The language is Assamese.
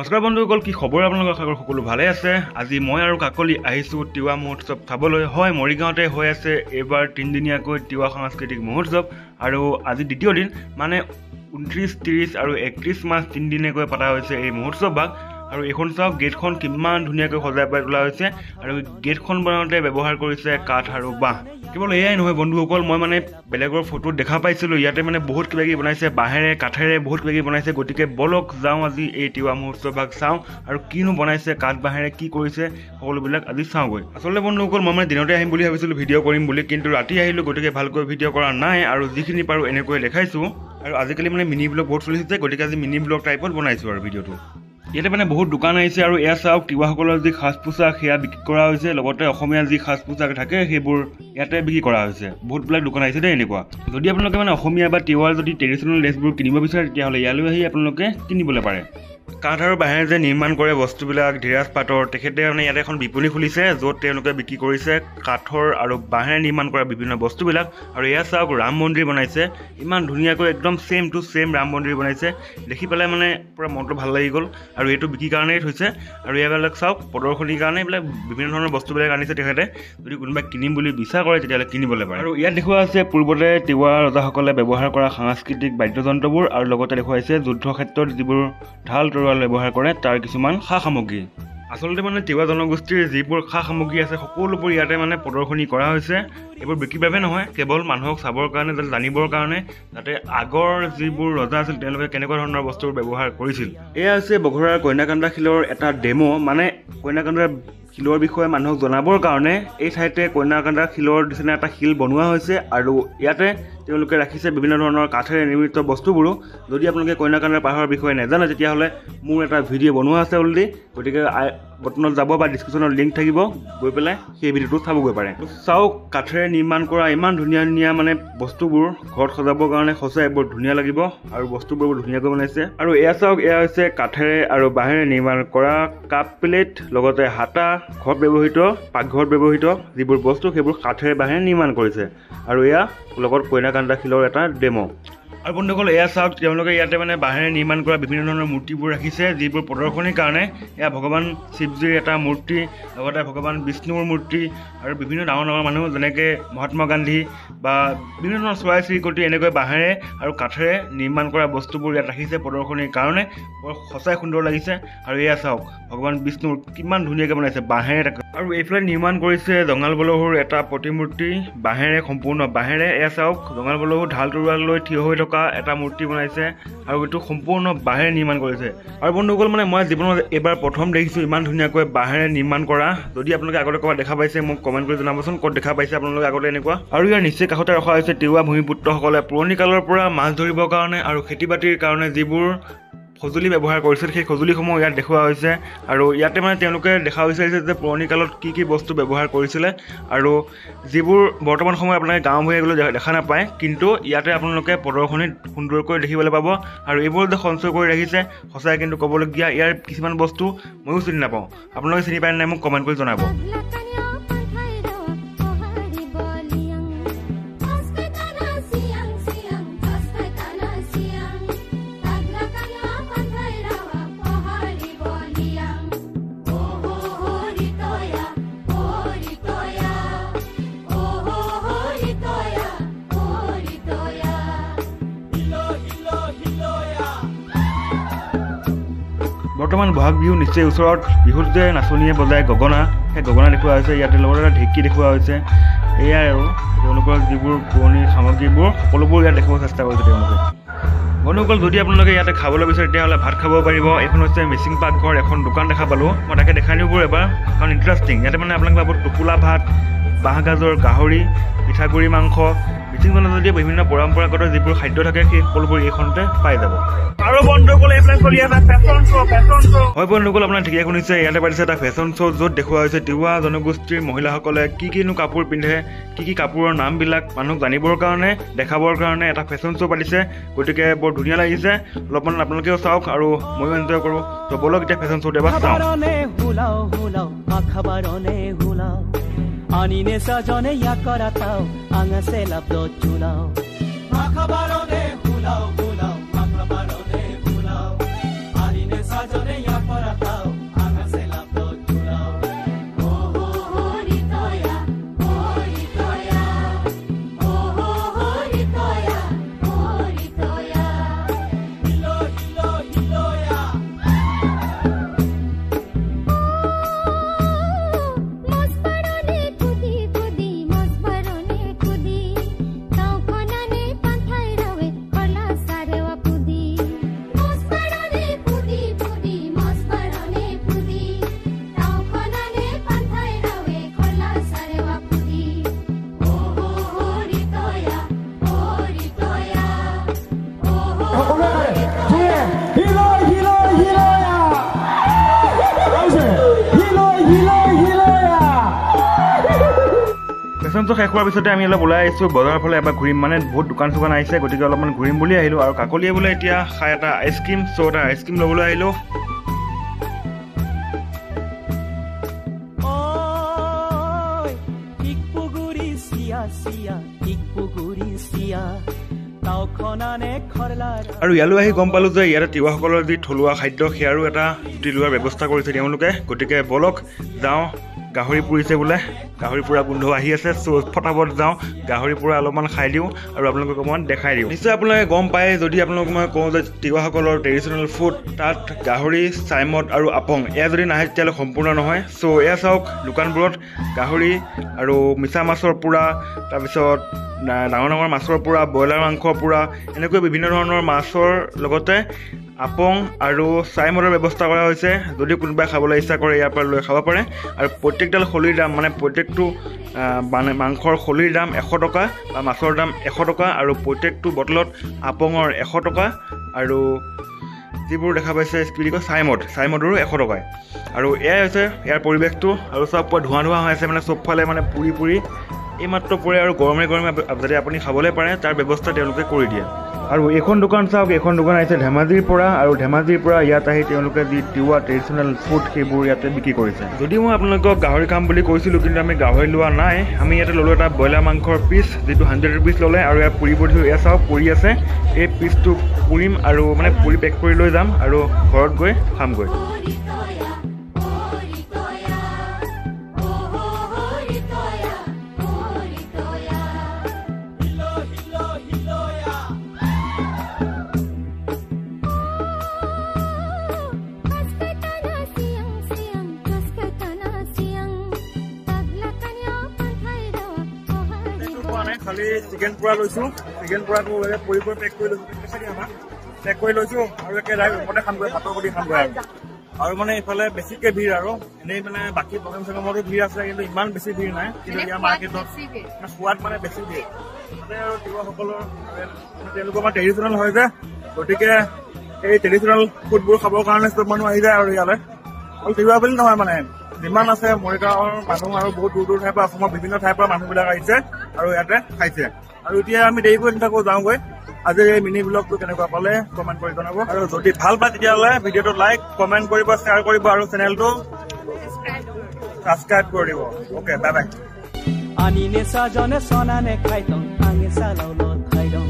নমস্কাৰ বন্ধুসকল, কি খবৰ আপোনালোকৰ? আশা কৰোঁ সকলো ভালে আছে। আজি মই আৰু কাকলি আহিছোঁ তিৱা মহোৎসৱ চাবলৈ। হয়, মৰিগাঁৱতে হৈ আছে এইবাৰ 3দিনীয়াকৈ তিৱা সাংস্কৃতিক মহোৎসৱ আৰু আজি দ্বিতীয় দিন, মানে 29, 30 আৰু 31 মাৰ্চ 3 দিনীয়াকৈ পতা হৈছে এই মহোৎসৱ ভাগ। আৰু এইখন চাওক, গেটখন কিমান ধুনীয়াকৈ সজাই পৰাই তোলা হৈছে আৰু গেটখন বনাওঁতে ব্যৱহাৰ কৰিছে কাঠ আৰু বাঁহ। কেৱল এয়াই নহয় বন্ধুসকল, মই মানে বেলেগৰ ফটোত দেখা পাইছিলোঁ, ইয়াতে মানে বহুত কিবাকিবি বনাইছে, বাঁহেৰে কাঠেৰে বহুত কিবাকিবি বনাইছে। গতিকে বলক যাওঁ আজি এই তিৱা মহোৎসৱ ভাগ চাওঁ আৰু কিনো বনাইছে, কাঠ বাঁহেৰে কি কৰিছে, সকলোবিলাক আজি চাওঁগৈ। আচলতে বন্ধুসকল, মই মানে দিনতে আহিম বুলি ভাবিছিলোঁ ভিডিঅ' কৰিম বুলি, কিন্তু ৰাতি আহিলোঁ, গতিকে ভালকৈ ভিডিঅ' কৰা নাই আৰু যিখিনি পাৰোঁ এনেকৈ দেখাইছোঁ। আৰু আজিকালি মানে মিনি ব্লগ বহুত চলিছে, গতিকে আজি মিনি ব্লগ টাইপত বনাইছোঁ আৰু ভিডিঅ'টো। ইয়াতে মানে বহুত দোকান আহিছে আৰু এয়া চাওক, তিৱাসকলৰ যি সাজ পোছাক সেয়া বিক্ৰী কৰা হৈছে, লগতে অসমীয়া যি সাজ পোছাক থাকে সেইবোৰ ইয়াতে বিক্ৰী কৰা হৈছে। বহুতবিলাক দোকান আহিছে দেই এনেকুৱা। যদি আপোনালোকে মানে অসমীয়া বা তিৱাৰ যদি ট্ৰেডিশ্যনেল ড্ৰেছবোৰ কিনিব বিচাৰে, তেতিয়াহ'লে ইয়ালৈ আহি আপোনালোকে কিনিবলৈ পাৰে। কাঠ আৰু বাঁহেৰে যে নিৰ্মাণ কৰে বস্তুবিলাক, ধীৰাজ পাটৰ, তেখেতে মানে ইয়াতে এখন বিপণী খুলিছে, য'ত তেওঁলোকে বিক্ৰী কৰিছে কাঠৰ আৰু বাঁহেৰে নিৰ্মাণ কৰা বিভিন্ন বস্তুবিলাক। আৰু এয়া চাওক, ৰাম মন্দিৰ বনাইছে, ইমান ধুনীয়াকৈ একদম ছেম টু ছেম ৰাম মন্দিৰ বনাইছে। দেখি পেলাই মানে পূৰা মনটো ভাল লাগি গ'ল। আৰু এইটো বিক্ৰীৰ কাৰণেই থৈছে। আৰু এইবিলাক চাওক, প্ৰদৰ্শনীৰ কাৰণে এইবিলাক বিভিন্ন ধৰণৰ বস্তুবিলাক আনিছে তেখেতে। যদি কোনোবাই কিনিম বুলি বিচাৰ কৰে, তেতিয়াহ'লে কিনিবলৈ পাৰে। আৰু ইয়াত দেখুওৱা আছে পূৰ্বতে তিৱা ৰজাসকলে ব্যৱহাৰ কৰা সাংস্কৃতিক বাদ্যযন্ত্ৰবোৰ, আৰু লগতে দেখুৱাইছে যুদ্ধ ক্ষেত্ৰত যিবোৰ ঢাল তৰোৱাল ব্যৱহাৰ কৰে তাৰ কিছুমান সা সামগ্ৰী। আচলতে মানে তিৱা জনগোষ্ঠীৰ যিবোৰ সা সামগ্ৰী আছে সকলোবোৰ ইয়াতে মানে প্ৰদৰ্শনী কৰা হৈছে। এইবোৰ বিক্ৰীৰ বাবে নহয়, কেৱল মানুহক চাবৰ কাৰণে, যাতে জানিবৰ কাৰণে, যাতে আগৰ যিবোৰ ৰজা আছিল তেওঁলোকে কেনেকুৱা ধৰণৰ বস্তুবোৰ ব্যৱহাৰ কৰিছিল। এয়া হৈছে বঘৰাৰ কইনাকান্দা শিলৰ এটা ডেমো, মানে কইনাকান্দাৰ শিলৰ বিষয়ে মানুহক জনাবৰ কাৰণে এই ঠাইতে কইনাকান্দা শিলৰ নিচিনা এটা শিল বনোৱা হৈছে। আৰু ইয়াতে তেওঁলোকে ৰাখিছে বিভিন্ন ধৰণৰ কাঠেৰে নিৰ্মিত বস্তুবোৰো। যদি আপোনালোকে কইনাকান্দাৰ পাহাৰৰ বিষয়ে নাজানে, তেতিয়াহ'লে মোৰ এটা ভিডিঅ' বনোৱা আছে অলৰেডি, গতিকে বটনত যাব বা ডিছক্ৰিপশ্যনত লিংক থাকিব, গৈ পেলাই সেই ভিডিঅ'টো চাবগৈ পাৰে। চাওক, কাঠেৰে নিৰ্মাণ কৰা ইমান ধুনীয়া ধুনীয়া মানে বস্তুবোৰ ঘৰত সজাবৰ কাৰণে সঁচাই বৰ ধুনীয়া লাগিব আৰু বস্তুবোৰ বৰ ধুনীয়াকৈ বনাইছে। আৰু এয়া চাওক, এয়া হৈছে কাঠেৰে আৰু বাঁহেৰে নিৰ্মাণ কৰা কাপ প্লেট, লগতে হাতা, ঘৰত ব্যৱহৃত, পাকঘৰত ব্যৱহৃত যিবোৰ বস্তু সেইবোৰ কাঠেৰে বাঁহেৰে নিৰ্মাণ কৰিছে। আৰু এয়া লগত কইনাকান্দা শিলৰ এটা ডেমো। আৰু বন্ধুসকল, এয়া চাওক, তেওঁলোকে ইয়াতে মানে বাঁহেৰে নিৰ্মাণ কৰা বিভিন্ন ধৰণৰ মূৰ্তিবোৰ ৰাখিছে, যিবোৰ প্ৰদৰ্শনীৰ কাৰণে। এয়া ভগৱান শিৱজীৰ এটা মূৰ্তি, লগতে ভগৱান বিষ্ণুৰ মূৰ্তি, আৰু বিভিন্ন ডাঙৰ ডাঙৰ মানুহ যেনেকৈ মহাত্মা গান্ধী বা বিভিন্ন ধৰণৰ চৰাই চিৰিকটি এনেকৈ বাঁহেৰে আৰু কাঠেৰে নিৰ্মাণ কৰা বস্তুবোৰ ইয়াত ৰাখিছে প্ৰদৰ্শনীৰ কাৰণে। বৰ সঁচাই সুন্দৰ লাগিছে। আৰু এয়া চাওক, ভগৱান বিষ্ণুৰ কিমান ধুনীয়াকৈ বনাইছে বাঁহেৰে। আৰু এইফালে নিৰ্মাণ কৰিছে জঙাল বলহুৰ এটা প্ৰতিমূৰ্তি, বাঁহেৰে, সম্পূৰ্ণ বাঁহেৰে। এয়া চাওক, জঙাল বলহু ঢাল তৰোৱাল লৈ থিয় হৈ থকা এটা মূৰ্তি বনাইছে, আৰু এইটো সম্পূৰ্ণ বাঁহেৰে নিৰ্মাণ কৰিছে। আৰু বন্ধুসকল, মানে মই জীৱনত এইবাৰ প্ৰথম দেখিছোঁ ইমান ধুনীয়াকৈ বাঁহেৰে নিৰ্মাণ কৰা। যদি আপোনালোকে আগতে ক'ৰবাত দেখা পাইছে, মোক কমেণ্ট কৰি জনাবচোন, ক'ত দেখা পাইছে আপোনালোকে আগতে এনেকুৱা। আৰু ইয়াৰ নিচেই কাষতে ৰখা হৈছে তিৱা ভূমিপুত্ৰসকলে পুৰণি কালৰ পৰা মাছ ধৰিবৰ কাৰণে আৰু খেতি বাতিৰ কাৰণে যিবোৰ সঁজুলি ব্যৱহাৰ কৰিছিল, সেই সঁজুলিসমূহ ইয়াত দেখুওৱা হৈছে। আৰু ইয়াতে মানে তেওঁলোকে দেখা বিচাৰিছে যে পুৰণি কালত কি কি বস্তু ব্যৱহাৰ কৰিছিলে, আৰু যিবোৰ বৰ্তমান সময়ত আপোনালোকে গাঁও ভূঞে গ'লে দেখা নাপায়, কিন্তু ইয়াতে আপোনালোকে প্ৰদৰ্শনীত সুন্দৰকৈ দেখিবলৈ পাব। আৰু এইবোৰ যে সঞ্চয় কৰি ৰাখিছে, সঁচাই কিন্তু ক'বলগীয়া। ইয়াৰ কিছুমান বস্তু ময়ো চিনি নাপাওঁ, আপোনালোকে চিনি পায় নাই মোক কমেণ্ট কৰি জনাব। বৰ্তমান বহাগ বিহু নিশ্চয় ওচৰত, বিহুত যে নাচনীয়ে বজায় গগনা, সেই গগনা দেখুওৱা হৈছে ইয়াতে, লগতে এটা ঢেঁকী দেখুওৱা হৈছে। এয়াই আৰু তেওঁলোকৰ যিবোৰ পুৰণি সামগ্ৰীবোৰ সকলোবোৰ ইয়াত দেখুৱাব চেষ্টা কৰিছে তেওঁলোকে। বন্ধুসকল, যদি আপোনালোকে ইয়াতে খাবলৈ বিচাৰে, তেতিয়াহ'লে ভাত খাব পাৰিব। এইখন হৈছে মিচিং পাকঘৰ, এখন দোকান দেখা পালোঁ, মই তাকে দেখাই নিবোৰ এবাৰ, কাৰণ ইণ্টাৰেষ্টিং। ইয়াতে মানে আপোনালোকে পাব টোপোলা ভাত, বাঁহগাজৰ গাহৰি, পিঠাগুড়ি মাংস, মিচিং জনজাতিৰ বিভিন্ন পৰম্পৰাগত যিবোৰ খাদ্য থাকে সেই সকলোবোৰ এইখনতে পাই যাব। আৰু বন্ধুসকল, এইফালে চলি আছে ফেশ্বন শ্ব'। হয় বন্ধুসকল, আপোনাৰ ঠিকে শুনিছে, ইয়াতে পাতিছে এটা ফেশ্বন শ্ব', য'ত দেখুওৱা হৈছে তিৱা জনগোষ্ঠীৰ মহিলাসকলে কি কিনো কাপোৰ পিন্ধে, কি কি কাপোৰৰ নামবিলাক মানুহক জানিবৰ কাৰণে, দেখাবৰ কাৰণে এটা ফেশ্বন শ্ব' পাতিছে। গতিকে বৰ ধুনীয়া লাগিছে, অলপমান আপোনালোকেও চাওক আৰু ময়ো এনজয় কৰোঁ। তো বলক এতিয়া ফেশ্বন শ্ব'ত এবাৰ চাওঁ। Anine sajone ya karatao anga se labdo chulao makhabarone hulao hulao makhabarone hulao anine sajone ya ৰিচেপশ্যনটো শেষ হোৱাৰ পিছতে আমি অলপ ওলাই আহিছোঁ বজাৰৰ ফালে এবাৰ ঘূৰিম মানে বহুত দোকান চোকান আহিছে গতিকে অলপমান ঘূৰিম বুলি আহিলোঁ আৰু কাকলিয়ে বোলে এতিয়া খাই এটা আইচক্ৰীম চ' এটা আইচক্ৰীম ল'বলৈ আহিলোঁ আৰু ইয়ালৈ আহি গম পালোঁ যে ইয়াতে তিৱাসকলৰ যি থলুৱা খাদ্য সেয়াৰো এটা জুতি লোৱাৰ ব্যৱস্থা কৰিছে তেওঁলোকে গতিকে বলক যাওঁ গাহৰি পুৰিছে বোলে গাহৰি পুৰা গোন্ধ আহি আছে চ' ফটাফট যাওঁ গাহৰি পুৰা অলপমান খাই দিওঁ আৰু আপোনালোকক অকণমান দেখাই দিওঁ নিশ্চয় আপোনালোকে গম পায় যদি আপোনালোকক মই কওঁ যে তিৱাসকলৰ ট্ৰেডিশ্যনেল ফুড তাত গাহৰি চাইমদ আৰু আপং এয়া যদি নাহে তেতিয়াহ'লে সম্পূৰ্ণ নহয় চ' এয়া চাওক দোকানবোৰত গাহৰি আৰু মিছা মাছৰ পোৰা তাৰপিছত ডাঙৰ ডাঙৰ মাছৰ পোৰা ব্ৰইলাৰ মাংসৰ পোৰা এনেকৈ বিভিন্ন ধৰণৰ মাছৰ লগতে আপং আৰু চাইমদৰ ব্যৱস্থা কৰা হৈছে যদি কোনোবাই খাবলৈ ইচ্ছা কৰে ইয়াৰ পৰা লৈ খাব পাৰে আৰু প্ৰত্যেকডাল খলিৰ দাম মানে প্ৰত্যেকটো মাংসৰ খলিৰ দাম 100 টকা বা মাছৰ দাম 100 টকা আৰু প্ৰত্যেকটো বটলত আপঙৰ 100 টকা আৰু যিবোৰ দেখা পাইছে কি বুলি কয় চাইমদৰো 100 টকাই আৰু এয়াই হৈছে ইয়াৰ পৰিৱেশটো আৰু চব ধোঁৱা হৈ আছে মানে চবফালে মানে পুৰি এইমাত্ৰ পৰে আৰু গৰমে যদি আপুনি খাবলৈ পাৰে তাৰ ব্যৱস্থা তেওঁলোকে কৰি দিয়ে আৰু এইখন দোকান চাওক এইখন দোকান আহিছে ধেমাজিৰ পৰা আৰু ধেমাজিৰ পৰা ইয়াত আহি তেওঁলোকে যি তিৱা ট্ৰেডিশ্যনেল ফুড সেইবোৰ ইয়াতে বিক্ৰী কৰিছে যদিও মই আপোনালোকক গাহৰি খাম বুলি কৈছিলোঁ কিন্তু আমি গাহৰি লোৱা নাই আমি ইয়াতে ল'লোঁ এটা ব্ৰইলাৰ মাংসৰ পিচ যিটো 100 ৰুপিজ ল'লে আৰু ইয়াত পুৰিব দিছোঁ এয়া চাওক পুৰি আছে এই পিচটো পুৰিম আৰু মানে পুৰি পেক কৰি লৈ যাম আৰু ঘৰত গৈ খামগৈ খালি চিকেন পুৰা লৈছোঁ চিকেন পুৰাটো পুৰি পেক কৰি লৈছোঁ আৰু একে ৰুমতে খামগৈ ভাতৰ সৈতে খামগৈ আৰু মানে এইফালে বেছিকে ভিৰ আৰু এনেই মানে বাকী প্ৰগ্ৰেম চগ্ৰেমতো ভিৰ আছে কিন্তু ইমান বেছি ভিৰ নাই কিন্তু ইয়াৰ মাৰ্কেটত সোৱাদ মানে বেছি ভিৰ তাতে আৰু তিৱাসকলৰ তেওঁলোকৰ মানে ট্ৰেডিশ্যনেল হয় যে গতিকে এই ট্ৰেডিশ্যনেল ফুডবোৰ খাবৰ কাৰণে চব মানুহ আহি যায় আৰু ইয়ালৈ আৰু তিৱা বুলি নহয় মানে যিমান আছে মৰিগাঁৱৰ মানুহ আৰু বহুত দূৰ ঠাইৰ পৰা অসমৰ বিভিন্ন ঠাইৰ পৰা মানুহবিলাক আহিছে আৰু ইয়াতে খাইছে আৰু এতিয়া আমি দেৰিকৈ চিন্তা যাওঁগৈ আজি এই মিনি ব্লগটো কেনেকুৱা পালে কমেণ্ট কৰি জনাব আৰু যদি ভাল পায় তেতিয়াহ'লে ভিডিঅ'টো লাইক কমেণ্ট কৰিব শ্বেয়াৰ কৰিব আৰু চেনেলটো ছাবস্ক্ৰাইব কৰি দিব অ'কে বাই বাই আনি নেচা জনে চনা নে খাই দং আঙে চালাও ল খাই দং